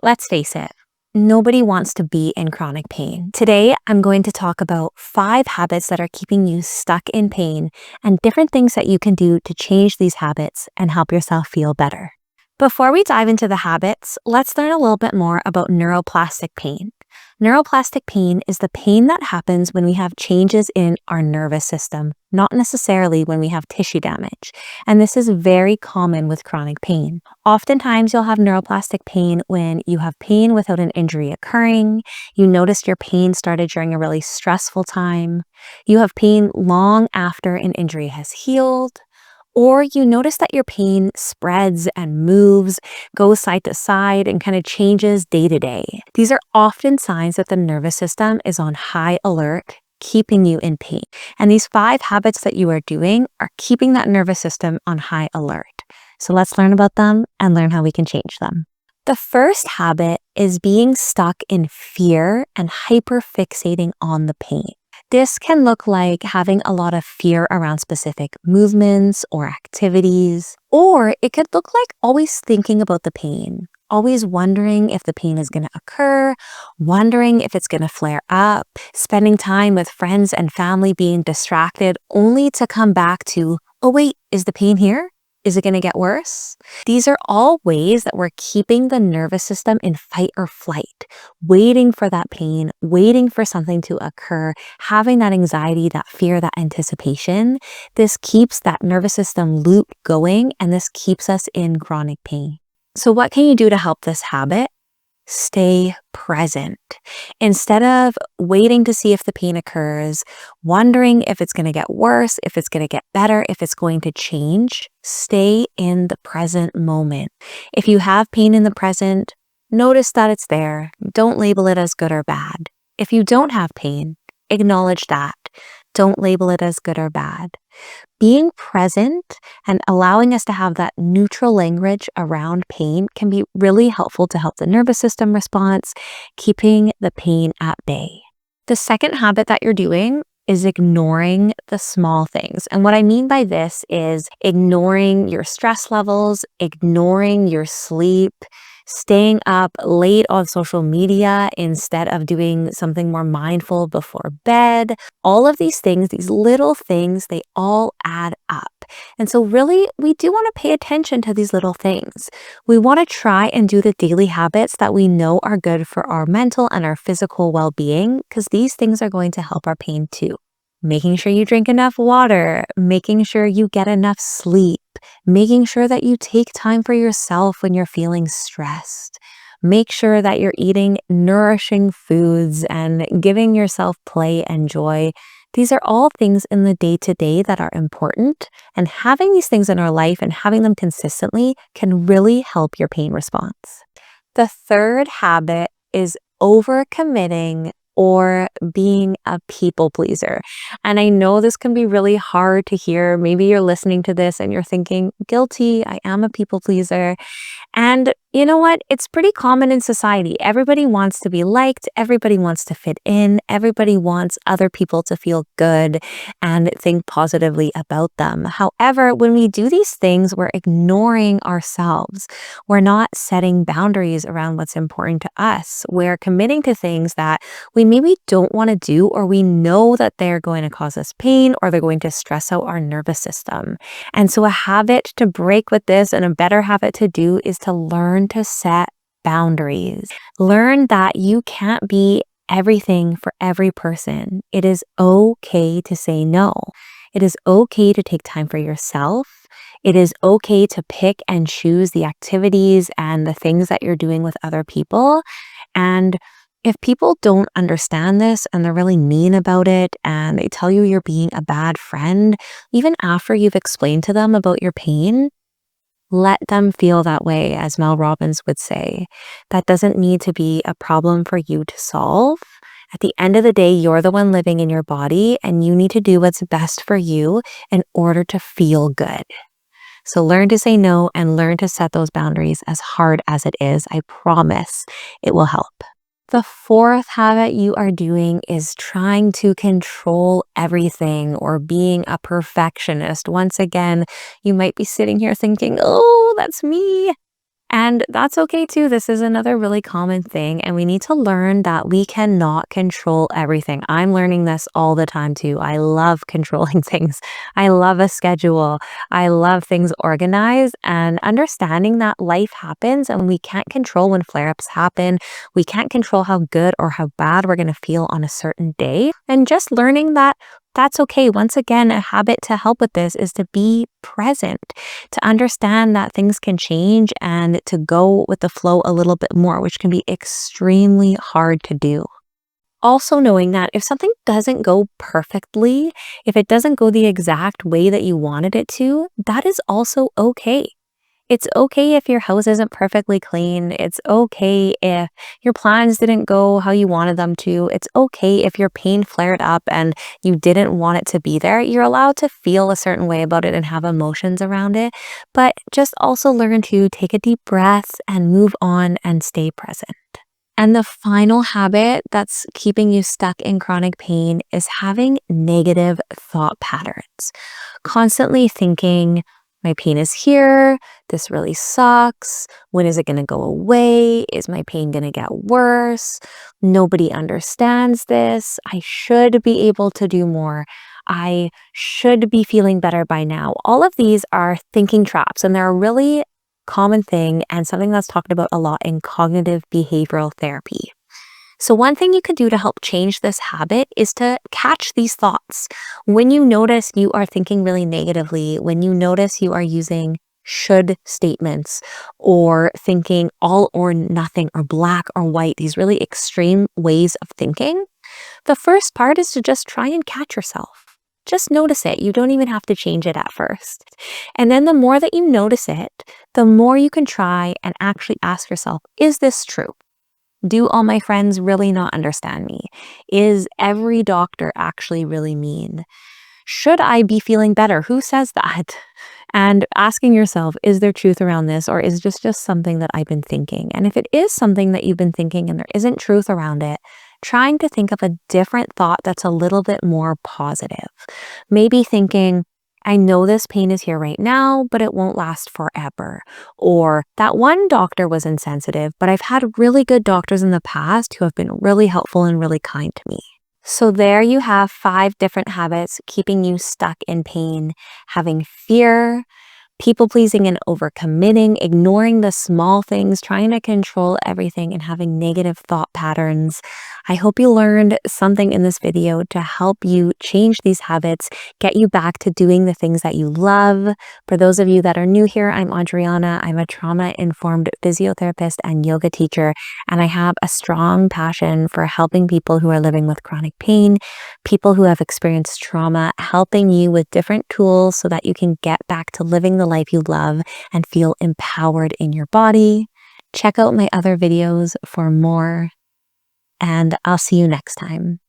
Let's face it, nobody wants to be in chronic pain. Today, I'm going to talk about 5 habits that are keeping you stuck in pain and different things that you can do to change these habits and help yourself feel better. Before we dive into the habits, let's learn a little bit more about neuroplastic pain. Neuroplastic pain is the pain that happens when we have changes in our nervous system, not necessarily when we have tissue damage. And this is very common with chronic pain. Oftentimes, you'll have neuroplastic pain when you have pain without an injury occurring. You noticed your pain started during a really stressful time. You have pain long after an injury has healed. Or you notice that your pain spreads and moves, goes side to side, and kind of changes day to day. These are often signs that the nervous system is on high alert, keeping you in pain. And these 5 habits that you are doing are keeping that nervous system on high alert. So let's learn about them and learn how we can change them. The first habit is being stuck in fear and hyperfixating on the pain. This can look like having a lot of fear around specific movements or activities, or it could look like always thinking about the pain, always wondering if the pain is going to occur, wondering if it's going to flare up, spending time with friends and family being distracted only to come back to, oh wait, is the pain here? Is it going to get worse? These are all ways that we're keeping the nervous system in fight or flight, waiting for that pain, waiting for something to occur, having that anxiety, that fear, that anticipation. This keeps that nervous system loop going, and this keeps us in chronic pain. So what can you do to help this habit? Stay present. Instead of waiting to see if the pain occurs, wondering if it's going to get worse, if it's going to get better, if it's going to change, stay in the present moment. If you have pain in the present, notice that it's there. Don't label it as good or bad. If you don't have pain, acknowledge that. Don't label it as good or bad. Being present and allowing us to have that neutral language around pain can be really helpful to help the nervous system response, keeping the pain at bay. The second habit that you're doing is ignoring the small things. And what I mean by this is ignoring your stress levels, ignoring your sleep, staying up late on social media instead of doing something more mindful before bed. All of these things, these little things, they all add up. And so really, we do want to pay attention to these little things. We want to try and do the daily habits that we know are good for our mental and our physical well-being, because these things are going to help our pain too. Making sure you drink enough water, making sure you get enough sleep, making sure that you take time for yourself when you're feeling stressed. Make sure that you're eating nourishing foods and giving yourself play and joy. These are all things in the day-to-day that are important, and having these things in our life and having them consistently can really help your pain response. The third habit is overcommitting or being a people pleaser. And I know this can be really hard to hear. Maybe you're listening to this and you're thinking, guilty, I am a people pleaser. And you know what? It's pretty common in society. Everybody wants to be liked. Everybody wants to fit in. Everybody wants other people to feel good and think positively about them. However, when we do these things, we're ignoring ourselves. We're not setting boundaries around what's important to us. We're committing to things that we maybe don't want to do, or we know that they're going to cause us pain or they're going to stress out our nervous system. And so a habit to break with this, and a better habit to do, is to learn to set boundaries. Learn that you can't be everything for every person. It is okay to say no. It is okay to take time for yourself. It is okay to pick and choose the activities and the things that you're doing with other people. And if people don't understand this and they're really mean about it and they tell you you're being a bad friend, even after you've explained to them about your pain, let them feel that way, as Mel Robbins would say. That doesn't need to be a problem for you to solve. At the end of the day, you're the one living in your body, and you need to do what's best for you in order to feel good. So learn to say no and learn to set those boundaries, as hard as it is. I promise it will help. The fourth habit you are doing is trying to control everything or being a perfectionist. Once again, you might be sitting here thinking, oh, that's me. And that's okay too. This is another really common thing. And we need to learn that we cannot control everything. I'm learning this all the time too. I love controlling things. I love a schedule. I love things organized and understanding that life happens and we can't control when flare ups happen. We can't control how good or how bad we're going to feel on a certain day. And just learning that that's okay. Once again, a habit to help with this is to be present, to understand that things can change and to go with the flow a little bit more, which can be extremely hard to do. Also, knowing that if something doesn't go perfectly, if it doesn't go the exact way that you wanted it to, that is also okay. It's okay if your house isn't perfectly clean. It's okay if your plans didn't go how you wanted them to. It's okay if your pain flared up and you didn't want it to be there. You're allowed to feel a certain way about it and have emotions around it, but just also learn to take a deep breath and move on and stay present. And the final habit that's keeping you stuck in chronic pain is having negative thought patterns. Constantly thinking, my pain is here, this really sucks, when is it going to go away? Is my pain going to get worse? Nobody understands this. I should be able to do more. I should be feeling better by now. All of these are thinking traps, and they're a really common thing and something that's talked about a lot in cognitive behavioral therapy. So one thing you can do to help change this habit is to catch these thoughts. When you notice you are thinking really negatively, when you notice you are using should statements or thinking all or nothing or black or white, these really extreme ways of thinking, the first part is to just try and catch yourself. Just notice it. You don't even have to change it at first. And then the more that you notice it, the more you can try and actually ask yourself, is this true? Do all my friends really not understand me? Is every doctor actually really mean? Should I be feeling better? Who says that? And asking yourself, is there truth around this, or is this just something that I've been thinking? And if it is something that you've been thinking and there isn't truth around it, trying to think of a different thought that's a little bit more positive. Maybe thinking, I know this pain is here right now, but it won't last forever. Or that one doctor was insensitive, but I've had really good doctors in the past who have been really helpful and really kind to me. So there you have 5 different habits keeping you stuck in pain: having fear, people pleasing and overcommitting, ignoring the small things, trying to control everything, and having negative thought patterns. I hope you learned something in this video to help you change these habits, get you back to doing the things that you love. For those of you that are new here, I'm Adriana. I'm a trauma-informed physiotherapist and yoga teacher, and I have a strong passion for helping people who are living with chronic pain, people who have experienced trauma, helping you with different tools so that you can get back to living the life you love and feel empowered in your body. Check out my other videos for more, and I'll see you next time.